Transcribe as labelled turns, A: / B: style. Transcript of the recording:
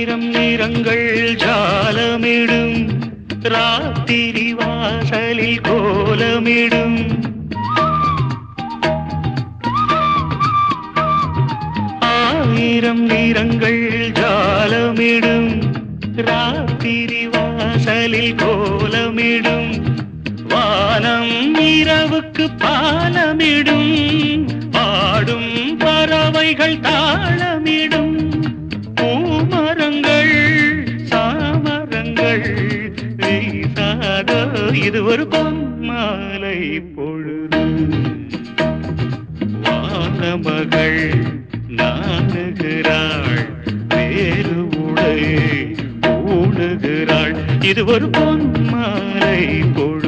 A: ஆயிரம் நிறங்கள் ஜாலமிடும் ராத்திரி வாசலில் கோலமிடும் ஆயிரம் நிறங்கள் ஜாலமிடும் ராத்திரி வாசலில் கோலமிடும் வானம் இரவுக்கு பாலமிடும் பாடும் பறவைகள் தாளமிடும் பூமரங்கள் சாமரங்கள் வீசாதோ இது ஒரு பொன்மாலை பொழுது வானமகள் நாணுகிறாள் வேறு உடை ஊடுகிறாள் இது ஒரு பொன்மாலை பொழுது